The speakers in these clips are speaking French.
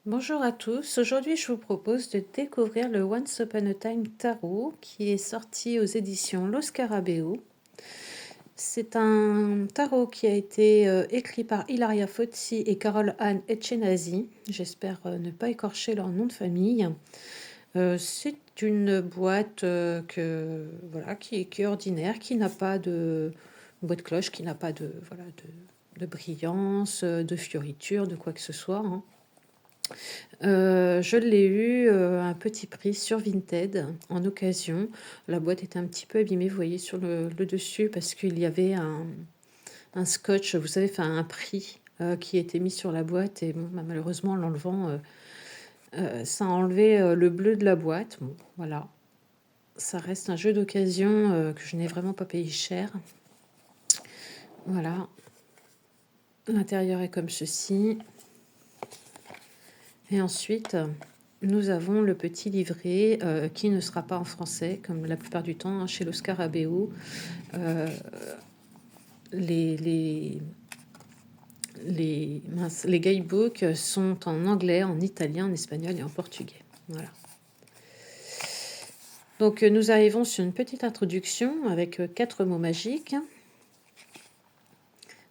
Bonjour à tous, aujourd'hui je vous propose de découvrir le Once Upon a Time Tarot qui est sorti aux éditions Lo Scarabeo. C'est un tarot qui a été écrit par Ilaria Fozzi et Carole Anne Etchenazi. J'espère ne pas écorcher leur nom de famille. C'est une boîte voilà, qui est ordinaire, qui n'a pas de boîte cloche, qui n'a pas voilà, de brillance, de fioriture, de quoi que ce soit, hein. Je l'ai eu, à un petit prix sur Vinted, en occasion. La boîte était un petit peu abîmée, vous voyez sur le dessus, parce qu'il y avait un scotch, vous savez, enfin un prix, qui était mis sur la boîte et bon, bah, malheureusement en l'enlevant, ça a enlevé, le bleu de la boîte. Bon, voilà. Ça reste un jeu d'occasion, que je n'ai vraiment pas payé cher. Voilà. L'intérieur est comme ceci. Et ensuite, nous avons le petit livret qui ne sera pas en français, comme la plupart du temps, hein, chez Lo Scarabeo. Les, les, les guidebooks sont en anglais, en italien, en espagnol et en portugais. Voilà. Donc nous arrivons sur une petite introduction avec 4 mots magiques.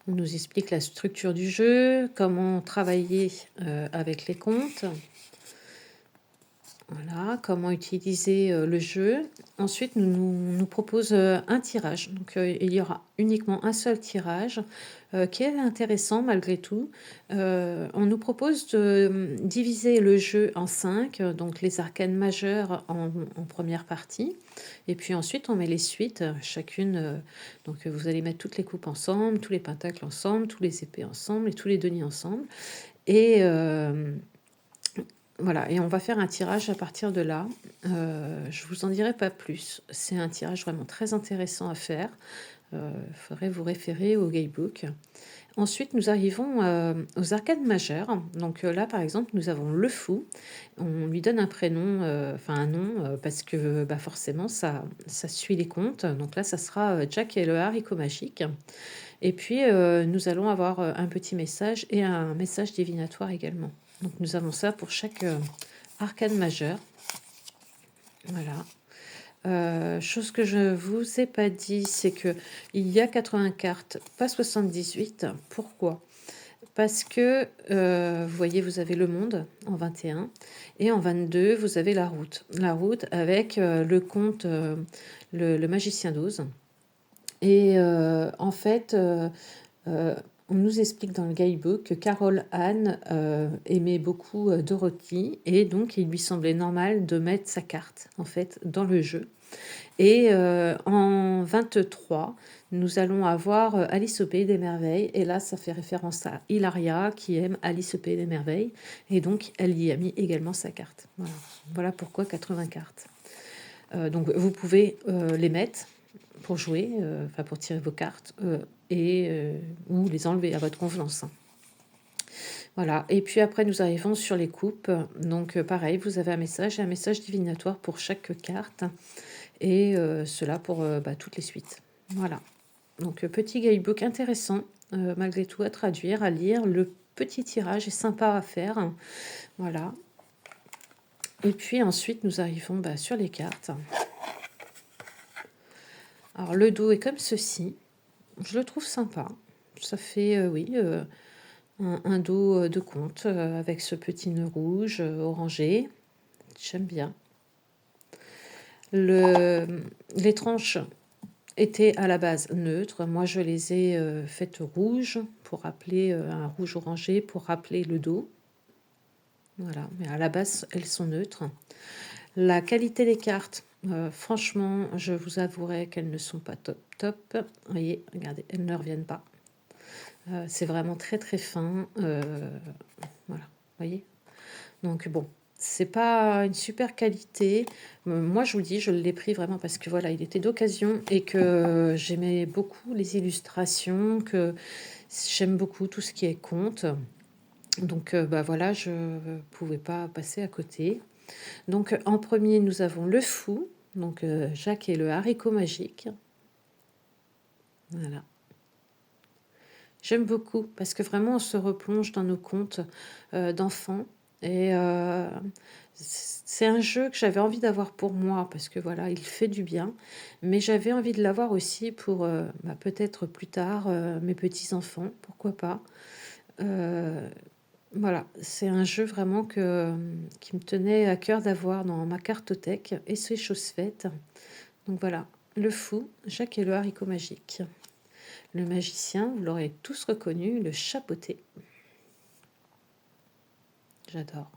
On nous explique la structure du jeu, comment travailler avec les comptes. Voilà, comment utiliser le jeu. Ensuite, nous propose un tirage. Donc, il y aura uniquement un seul tirage qui est intéressant malgré tout. On nous propose de diviser le jeu en 5, donc les arcanes majeures en première partie. Et puis ensuite, on met les suites, chacune. Donc, vous allez mettre toutes les coupes ensemble, tous les pentacles ensemble, tous les épées ensemble et tous les deniers ensemble. Et voilà, et on va faire un tirage à partir de là. Je vous en dirai pas plus. C'est un tirage vraiment très intéressant à faire. Il faudrait vous référer au guidebook. Ensuite, nous arrivons aux arcanes majeures. Donc là, par exemple, nous avons le fou. On lui donne un prénom, enfin un nom, parce que bah, forcément, ça suit les comptes. Donc là, ça sera Jack et le haricot magique. Et puis, nous allons avoir un petit message et un message divinatoire également. Donc, nous avons ça pour chaque arcane majeur. Voilà. Chose que je vous ai pas dit, c'est que il y a 80 cartes, pas 78. Pourquoi? Parce que, vous voyez, vous avez le monde en 21 et en 22, vous avez la route. La route avec le conte, le magicien d'Oz. Et en fait, on nous explique dans le guidebook que Carole Anne aimait beaucoup Dorothy et donc il lui semblait normal de mettre sa carte en fait dans le jeu. Et en 23, nous allons avoir Alice au Pays des Merveilles et là ça fait référence à Hilaria qui aime Alice au Pays des Merveilles et donc elle y a mis également sa carte. Voilà, voilà pourquoi 80 cartes. Donc vous pouvez les mettre pour jouer, enfin pour tirer vos cartes, ou les enlever à votre convenance, hein. Voilà, et puis après nous arrivons sur les coupes. Donc pareil, vous avez un message et un message divinatoire pour chaque carte, et cela pour bah, toutes les suites. Voilà, donc petit guidebook intéressant, malgré tout à traduire, à lire. Le petit tirage est sympa à faire, voilà. Et puis ensuite nous arrivons bah, sur les cartes. Alors le dos est comme ceci. Je le trouve sympa. Ça fait, oui, un dos de conte avec ce petit nœud rouge orangé. J'aime bien. Les tranches étaient à la base neutres. Moi, je les ai faites rouges pour rappeler un rouge orangé pour rappeler le dos. Voilà, mais à la base, elles sont neutres. La qualité des cartes, franchement, je vous avouerai qu'elles ne sont pas top top. Vous voyez, regardez, elles ne reviennent pas. C'est vraiment très très fin. Voilà, vous voyez. Donc bon, c'est pas une super qualité. Moi, je vous le dis, je l'ai pris vraiment parce que voilà, il était d'occasion et que j'aimais beaucoup les illustrations, que j'aime beaucoup tout ce qui est conte. Donc bah voilà, je pouvais pas passer à côté. Donc en premier, nous avons le fou, donc Jacques et le haricot magique. Voilà. J'aime beaucoup parce que vraiment on se replonge dans nos contes d'enfants Et c'est un jeu que j'avais envie d'avoir pour moi parce que voilà, il fait du bien. Mais j'avais envie de l'avoir aussi pour peut-être plus tard mes petits-enfants, pourquoi pas. Euh, voilà, c'est un jeu vraiment qui me tenait à cœur d'avoir dans ma cartothèque et c'est chose faite. Donc voilà, le fou, Jacques et le haricot magique. Le magicien, vous l'aurez tous reconnu, le chapeauté. J'adore.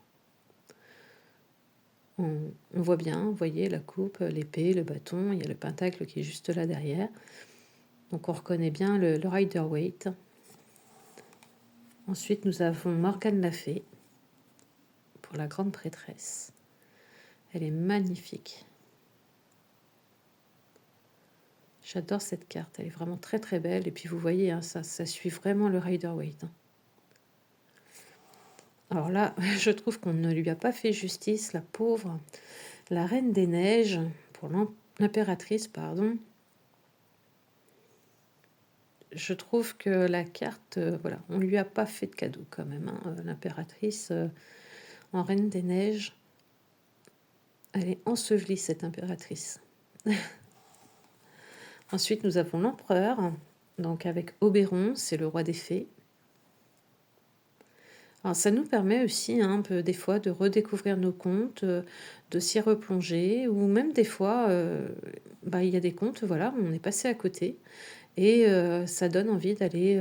On voit bien, vous voyez, la coupe, l'épée, le bâton, il y a le pentacle qui est juste là derrière. Donc on reconnaît bien le Rider-Waite. Ensuite, nous avons Morgane la Fée pour la grande prêtresse. Elle est magnifique. J'adore cette carte, elle est vraiment très très belle. Et puis vous voyez, hein, ça suit vraiment le Rider-Waite. Alors là, je trouve qu'on ne lui a pas fait justice, la pauvre. La Reine des Neiges, pour l'impératrice, pardon. Je trouve que la carte, voilà, on lui a pas fait de cadeau quand même, hein. L'impératrice en Reine des Neiges, elle est ensevelie, cette impératrice. Ensuite, nous avons l'empereur, donc avec Oberon, c'est le roi des fées. Alors, ça nous permet aussi un peu des fois de redécouvrir nos contes, de s'y replonger, ou même des fois, il y a des contes, voilà, on est passé à côté, et ça donne envie d'aller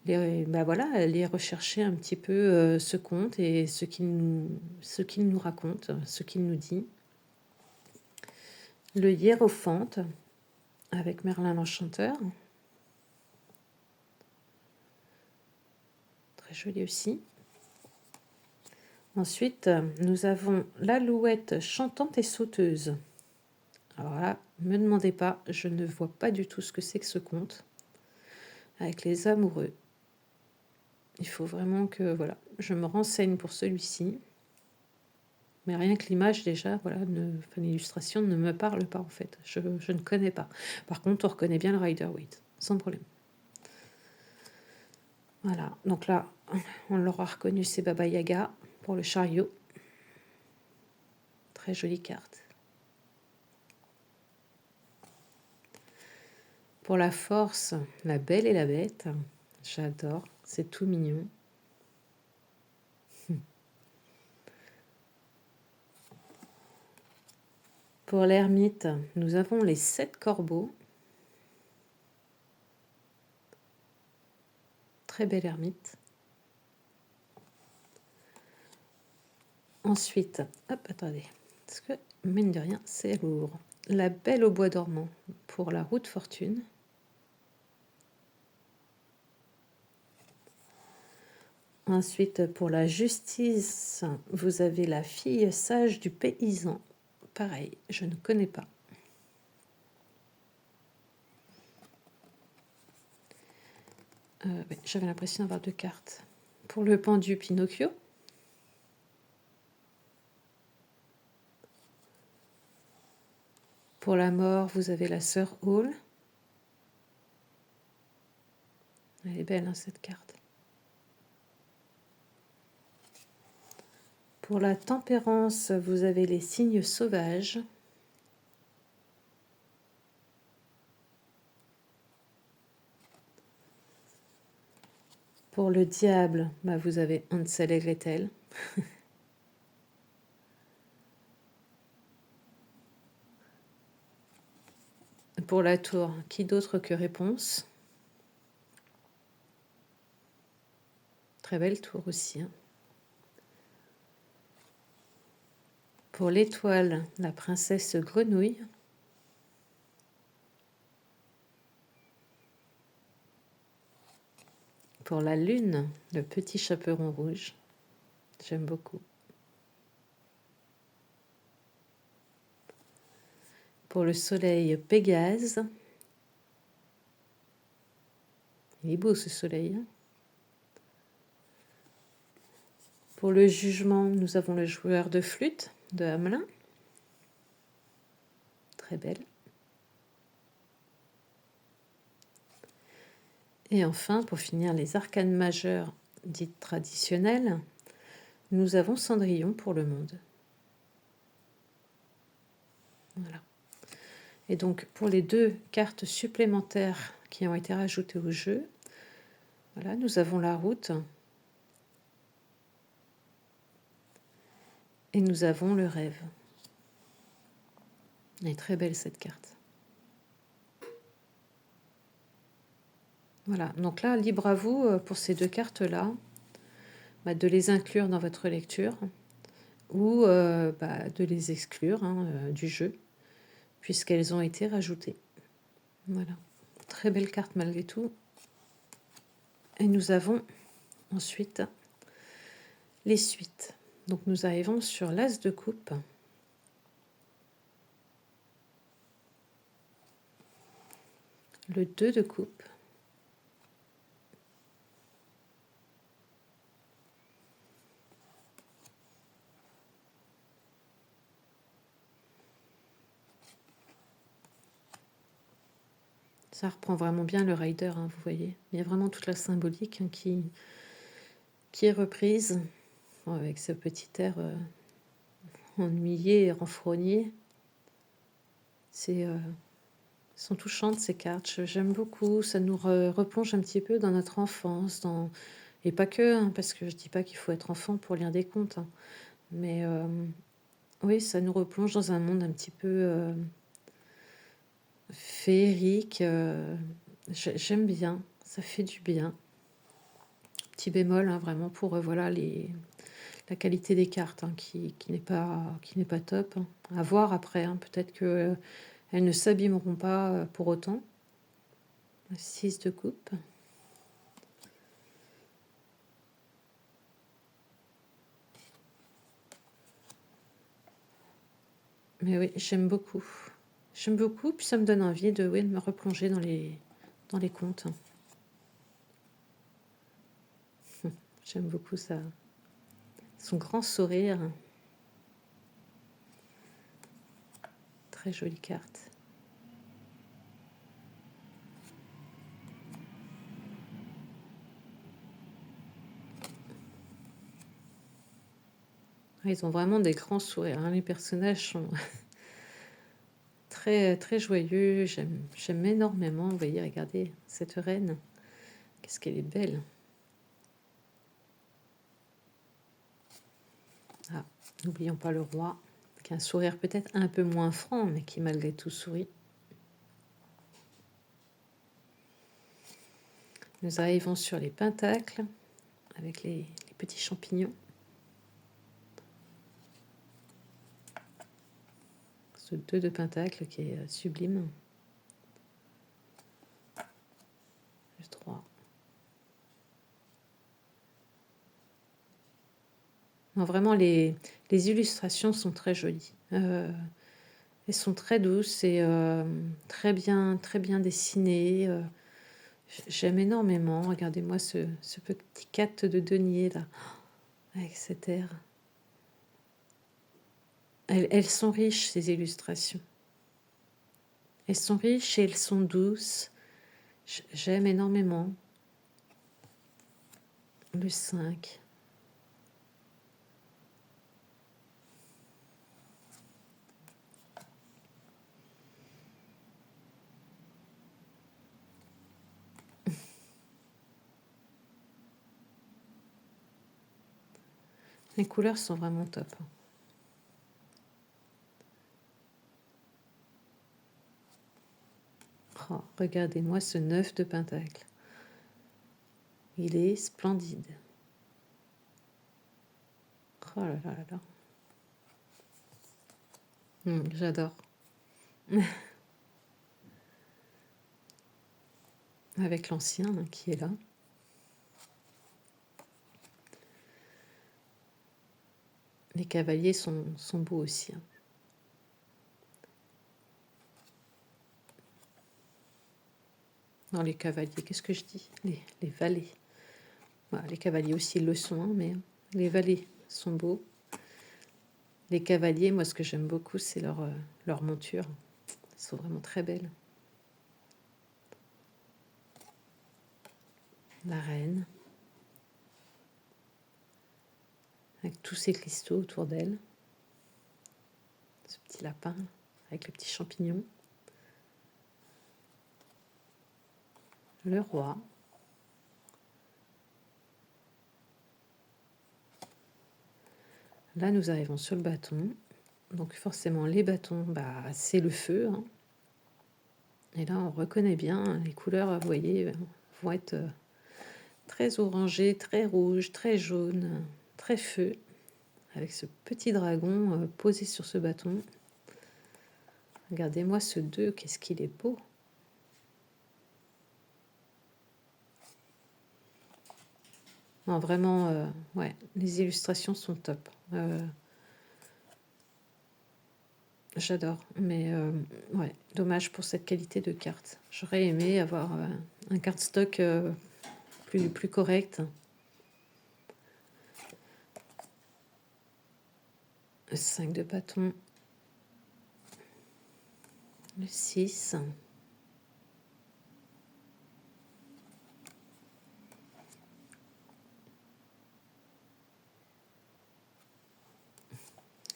aller rechercher un petit peu ce conte et ce qu'il nous raconte, ce qu'il nous dit. Le hiérophante avec Merlin l'Enchanteur. Très joli aussi. Ensuite, nous avons l'Alouette chantante et sauteuse. Alors là, ne me demandez pas, je ne vois pas du tout ce que c'est que ce conte. Avec les amoureux. Il faut vraiment que voilà, je me renseigne pour celui-ci. Mais rien que l'image déjà, voilà, l'illustration ne me parle pas en fait. Je ne connais pas. Par contre, on reconnaît bien le Rider-Waite, sans problème. Voilà, donc là, on l'aura reconnu, c'est Baba Yaga pour le chariot. Très jolie carte. Pour la force, la Belle et la Bête. J'adore, c'est tout mignon. Pour l'ermite, nous avons les 7 corbeaux. Très belle ermite. Ensuite, hop, attendez, parce que mine de rien, c'est lourd. La Belle au bois dormant pour la roue de fortune. Ensuite, pour la justice, vous avez la fille sage du paysan. Pareil, je ne connais pas. J'avais l'impression d'avoir 2 cartes. Pour le pendu Pinocchio. Pour la mort, vous avez la sœur Hall. Elle est belle, hein, cette carte. Pour la tempérance, vous avez les signes sauvages. Pour le diable, vous avez Hansel et Gretel. Pour la tour, qui d'autre que Réponse? Très belle tour aussi, hein. Pour l'étoile, la princesse Grenouille. Pour la lune, le petit chaperon rouge. J'aime beaucoup. Pour le soleil, Pégase. Il est beau ce soleil, hein. Pour le jugement, nous avons le joueur de flûte de Hamelin. Très belle. Et enfin, pour finir, les arcanes majeures dites traditionnelles. Nous avons Cendrillon pour le monde. Voilà. Et donc, pour les 2 cartes supplémentaires qui ont été rajoutées au jeu, voilà, nous avons la route et nous avons le rêve. Elle est très belle cette carte. Voilà, donc là, libre à vous pour ces 2 cartes-là, de les inclure dans votre lecture ou de les exclure du jeu, puisqu'elles ont été rajoutées. Voilà, très belle carte malgré tout. Et nous avons ensuite les suites. Donc nous arrivons sur l'As de coupe. Le 2 de coupe. Ça reprend vraiment bien le rider, vous voyez. Il y a vraiment toute la symbolique qui est reprise avec ce petit air ennuyé et renfrogné. Sont touchantes ces cartes. J'aime beaucoup. Ça nous replonge un petit peu dans notre enfance, et pas que, parce que je dis pas qu'il faut être enfant pour lire des contes. Mais oui, ça nous replonge dans un monde un petit peu féerique. J'aime bien. Ça fait du bien. Petit bémol, vraiment pour voilà la qualité des cartes qui n'est pas top. À voir après. Peut-être que elles ne s'abîmeront pas pour autant. 6 de coupe. Mais oui, j'aime beaucoup. J'aime beaucoup, puis ça me donne envie de me replonger dans les contes. J'aime beaucoup ça. Son grand sourire. Très jolie carte. Ils ont vraiment des grands sourires. Les personnages sont très, très joyeux. J'aime énormément. Vous voyez, regardez cette reine. Qu'est-ce qu'elle est belle. Ah, n'oublions pas le roi, qui a un sourire peut-être un peu moins franc, mais qui malgré tout sourit. Nous arrivons sur les pentacles, avec les petits champignons. Ce 2 de pentacle qui est sublime. Le 3. Non, vraiment, les illustrations sont très jolies. Elles sont très douces et très bien dessinées. J'aime énormément. Regardez-moi ce petit 4 de denier là, avec cet air. Elles sont riches, ces illustrations. Elles sont riches et elles sont douces. J'aime énormément. Le 5. Les couleurs sont vraiment top. Oh, regardez-moi ce 9 de pentacle. Il est splendide. Oh là là là là. J'adore. Avec l'ancien qui est là. Les cavaliers sont beaux aussi. Non, les cavaliers, qu'est-ce que je dis les valets. Voilà, les cavaliers aussi le sont, mais les valets sont beaux. Les cavaliers, moi, ce que j'aime beaucoup, c'est leur monture. Elles sont vraiment très belles. La reine. avec tous ces cristaux autour d'elle. Ce petit lapin avec le petit champignon. Le roi. Là, nous arrivons sur le bâton. Donc forcément, les bâtons, c'est le feu. Hein. Et là, on reconnaît bien les couleurs, vous voyez, vont être très orangées, très rouges, très jaunes, très feu. Avec ce petit dragon posé sur ce bâton. Regardez-moi ce 2, qu'est-ce qu'il est beau. Non, vraiment, ouais, les illustrations sont top. J'adore, mais ouais, dommage pour cette qualité de carte. J'aurais aimé avoir un cardstock plus correct. Le 5 de bâton. Le 6.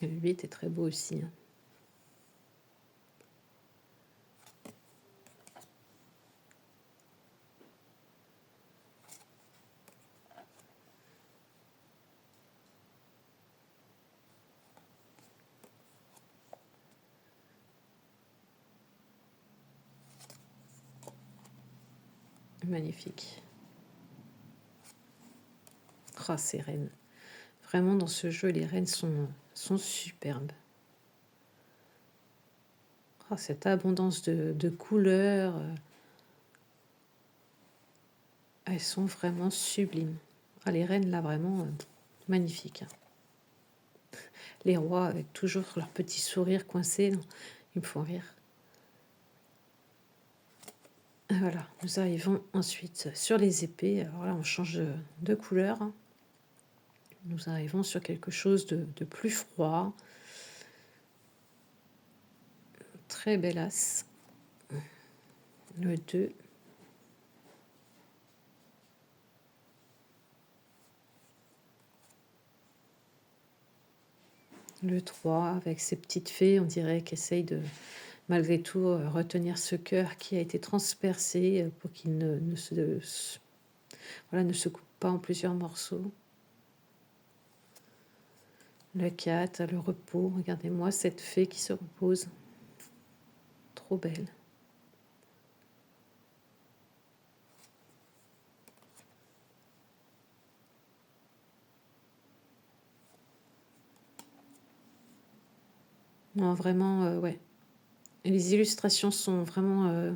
Le 8 est très beau aussi. Hein. Magnifique. Oh, ces reines. Vraiment, dans ce jeu, les reines sont superbes. Oh, cette abondance de couleurs. Elles sont vraiment sublimes. Ah, les reines, là, vraiment magnifiques. Les rois, avec toujours leur petit sourire coincé, ils me font rire. Voilà, nous arrivons ensuite sur les épées. Alors là, on change de couleur. Nous arrivons sur quelque chose de plus froid. Très bel as. Le 2. Le 3, avec ces petites fées, on dirait qu'essaye de, malgré tout, retenir ce cœur qui a été transpercé pour qu'il ne se coupe pas en plusieurs morceaux. Le 4, le repos. Regardez-moi cette fée qui se repose. Trop belle. Non, vraiment, ouais. Et les illustrations sont vraiment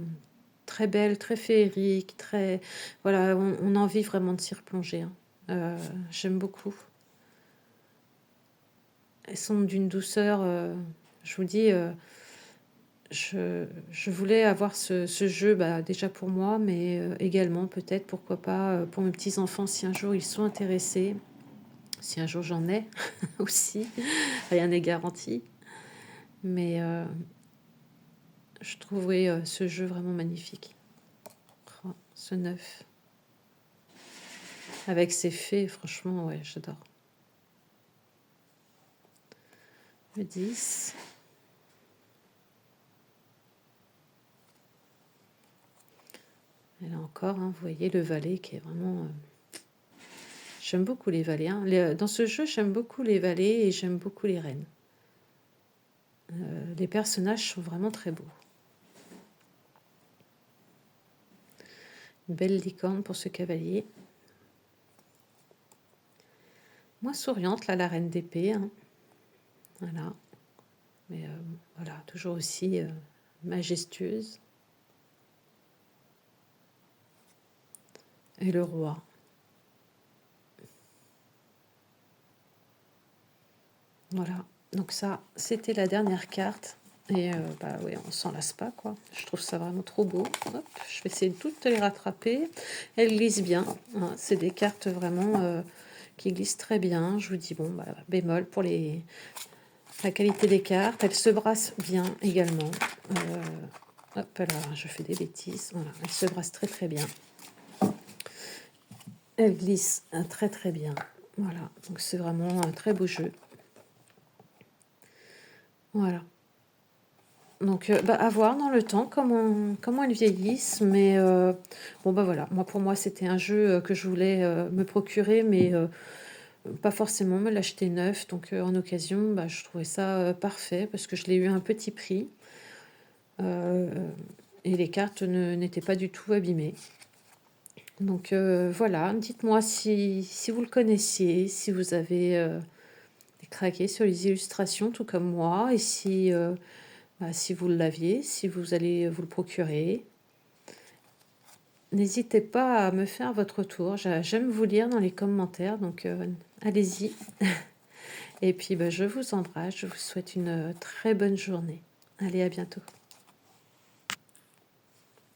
très belles, très féeriques, très... Voilà, on a envie vraiment de s'y replonger. Hein. J'aime beaucoup. Elles sont d'une douceur, je vous dis, je voulais avoir ce jeu déjà pour moi, mais également peut-être, pourquoi pas, pour mes petits-enfants, si un jour ils sont intéressés, si un jour j'en ai aussi, rien n'est garanti. Mais je trouverais ce jeu vraiment magnifique. Oh, ce 9. Avec ses fées, franchement, ouais, j'adore. Le 10. Et là encore, hein, vous voyez le valet qui est vraiment... J'aime beaucoup les valets. Hein. Dans ce jeu, j'aime beaucoup les valets et j'aime beaucoup les reines. Les personnages sont vraiment très beaux. Une belle licorne pour ce cavalier. Moins souriante, là, la reine d'épée. Hein. Voilà. Mais voilà, toujours aussi majestueuse. Et le roi. Voilà. Donc ça, c'était la dernière carte. Et oui, on s'en lasse pas, quoi. Je trouve ça vraiment trop beau. Hop, je vais essayer de toutes les rattraper. Elles glissent bien. Hein. C'est des cartes vraiment qui glissent très bien. Je vous dis, bon, bémol pour la qualité des cartes. Elles se brassent bien également. Hop là, je fais des bêtises. Voilà, elles se brassent très très bien. Elles glissent très très bien. Voilà, donc c'est vraiment un très beau jeu. Voilà. Donc, bah, à voir dans le temps comment elles vieillissent, mais bon, bah, voilà. Moi, pour moi, c'était un jeu, que je voulais, me procurer, mais pas forcément me l'acheter neuf. Donc, en occasion, bah, je trouvais ça, parfait parce que je l'ai eu à un petit prix, heu et les cartes n'étaient pas du tout abîmées. Donc, voilà, dites-moi si vous le connaissiez, si vous avez, craqué sur les illustrations tout comme moi et si, bah, si vous l'aviez, si vous allez vous le procurer. N'hésitez pas à me faire votre retour. J'aime vous lire dans les commentaires, donc allez-y. Et puis bah, je vous embrasse, je vous souhaite une très bonne journée. Allez, à bientôt.